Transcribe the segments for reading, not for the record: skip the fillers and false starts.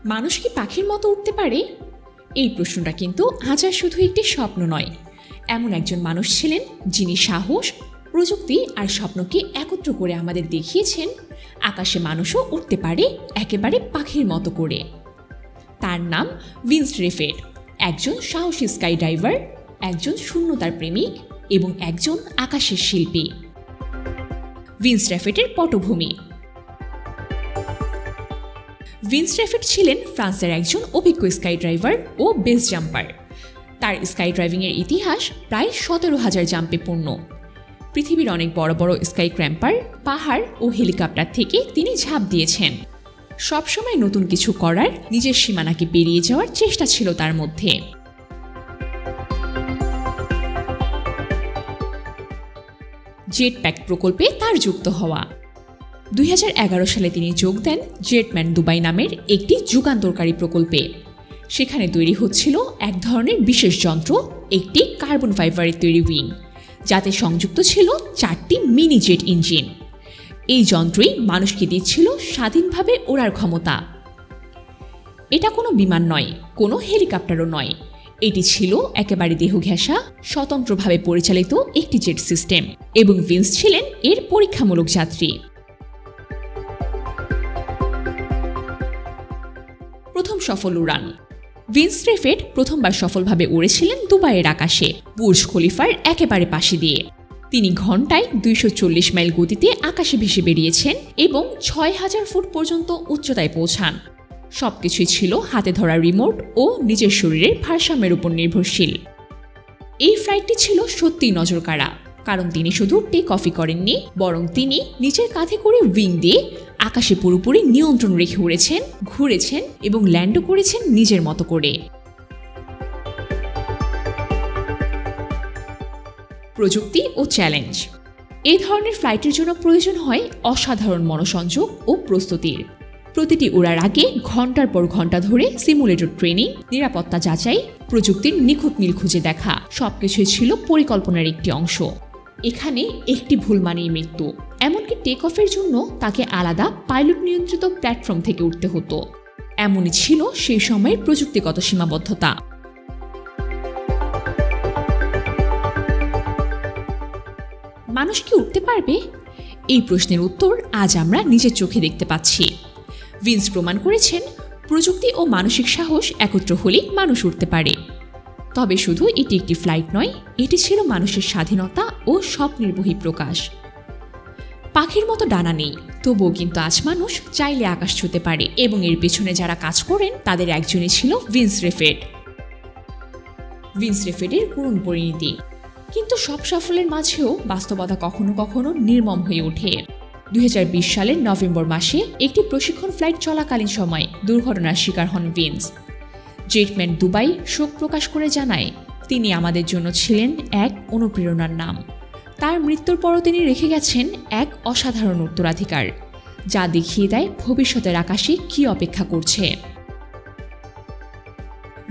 মানুষ কি পাখির মতো উঠতে পারে? এই প্রশ্নটা কিন্তু আজ আর শুধু একটি স্বপ্ন নয়, এমন একজন মানুষ ছিলেন যিনি সাহস, প্রযুক্তি আর স্বপ্নকে একত্র করে আমাদের দেখিয়েছেন আকাশে মানুষও উঠতে পারে একেবারে পাখির মতো করে। তার নাম ভিন্স রেফেট, একজন সাহসী স্কাই ডাইভার, একজন শূন্যতার প্রেমিক এবং একজন আকাশের শিল্পী। ভিন্স রেফেটের পটভূমি। ভিন্স রেফেট ছিলেন ফ্রান্সের একজন অভিজ্ঞ স্কাই ড্রাইভার ও বেস জাম্পার। তার স্কাই ড্রাইভিংয়ের ইতিহাস প্রায় 17,000 জাম্পে পূর্ণ। পৃথিবীর অনেক বড় বড় স্কাই ক্র্যাম্পার, পাহাড় ও হেলিকপ্টার থেকে তিনি ঝাঁপ দিয়েছেন। সবসময় নতুন কিছু করার, নিজের সীমানাকে পেরিয়ে যাওয়ার চেষ্টা ছিল তার মধ্যে। জেট প্যাক প্রকল্পে তার যুক্ত হওয়া। 2011 সালে তিনি যোগ দেন জেটম্যান দুবাই নামের একটি যুগান্তকারী প্রকল্পে। সেখানে তৈরি হচ্ছিল এক ধরনের বিশেষ যন্ত্র, একটি কার্বন ফাইবারের তৈরি উইং, যাতে সংযুক্ত ছিল 4টি মিনি জেট ইঞ্জিন। এই যন্ত্রই মানুষকে দিচ্ছিল স্বাধীনভাবে ওড়ার ক্ষমতা। এটা কোনো বিমান নয়, কোনো হেলিকপ্টারও নয়, এটি ছিল একেবারে দেহঘেঁষা, স্বতন্ত্রভাবে পরিচালিত একটি জেট সিস্টেম, এবং ভিন্স ছিলেন এর পরীক্ষামূলক যাত্রী। প্রথম সফল উড়ান। ভিন্স রেফেট প্রথমবার সফলভাবে উড়েছিলেন দুবাইয়ের আকাশে, বুর্জ খলিফার একেবারে পাশে দিয়ে। তিনি ঘন্টায় 240 মাইল গতিতে আকাশে ভেসে বেরিয়েছেন এবং 6,000 ফুট পর্যন্ত উচ্চতায় পৌঁছান। সবকিছুই ছিল হাতে ধরা রিমোট ও নিজের শরীরের ভারসাম্যের উপর নির্ভরশীল। এই ফ্লাইটটি ছিল সত্যিই নজরকাড়া, কারণ তিনি শুধু টেক অফই করেননি, বরং তিনি নিজের কাঁধে করে উইং দিয়ে আকাশে পুরোপুরি নিয়ন্ত্রণ রেখে উড়েছেন, ঘুরেছেন এবং ল্যান্ডও করেছেন নিজের মতো করে। প্রযুক্তি ও চ্যালেঞ্জ। এই ধরনের ফ্লাইটের জন্য প্রয়োজন হয় অসাধারণ মনোসংযোগ ও প্রস্তুতির। প্রতিটি ওড়ার আগে ঘন্টার পর ঘন্টা ধরে সিমুলেটর ট্রেনিং, নিরাপত্তা যাচাই, প্রযুক্তির নিখুঁত মিল খুঁজে দেখা, সবকিছুই ছিল পরিকল্পনার একটি অংশ। এখানে একটি ভুল মানেই মৃত্যু। এমনকি টেক অফের জন্য তাকে আলাদা পাইলট নিয়ন্ত্রিত প্ল্যাটফর্ম থেকে উঠতে হতো। এমনই ছিল সেই সময়ের প্রযুক্তিগত সীমাবদ্ধতা। মানুষ কি উঠতে পারবে? এই প্রশ্নের উত্তর আজ আমরা নিজের চোখে দেখতে পাচ্ছি। ভিন্স প্রমাণ করেছেন প্রযুক্তি ও মানসিক সাহস একত্র হলেই মানুষ উঠতে পারে। তবে শুধু এটি একটি ফ্লাইট নয়, এটি ছিল মানুষের স্বাধীনতা ও স্বপ্নের বহিঃপ্রকাশ। পাখির মতো ডানা নেই, তবুও কিন্তু আজ মানুষ চাইলে আকাশ ছুঁতে পারে, এবং এর পেছনে যারা কাজ করেন তাদের একজনই ছিল ভিন্স রেফেট। ভিন্স রেফেটের করুণ পরিণতি। কিন্তু সব সাফল্যের মাঝেও বাস্তবতা কখনো কখনো নির্মম হয়ে ওঠে। 2020 সালের নভেম্বর মাসে একটি প্রশিক্ষণ ফ্লাইট চলাকালীন সময় দুর্ঘটনার শিকার হন ভিন্স। জেটম্যান দুবাই শোক প্রকাশ করে জানায়, তিনি আমাদের জন্য ছিলেন এক অনুপ্রেরণার নাম। তার মৃত্যুর পরও তিনি রেখে গেছেন এক অসাধারণ উত্তরাধিকার, যা দেখিয়ে দেয় ভবিষ্যতের আকাশে কী অপেক্ষা করছে।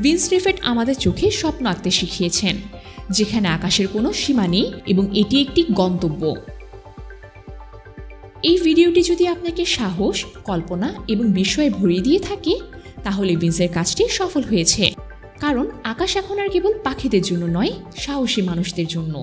ভিন্স রেফেট আমাদের চোখে স্বপ্ন আঁকতে শিখিয়েছেন, যেখানে আকাশের কোনো সীমা নেই এবং এটি একটি গন্তব্য। এই ভিডিওটি যদি আপনাকে সাহস, কল্পনা এবং বিস্ময়ে ভরিয়ে দিয়ে থাকে, তাহলে ভিন্সের কাজটি সফল হয়েছে। কারণ আকাশ এখন আর কেবল পাখিদের জন্য নয়, সাহসী মানুষদের জন্য।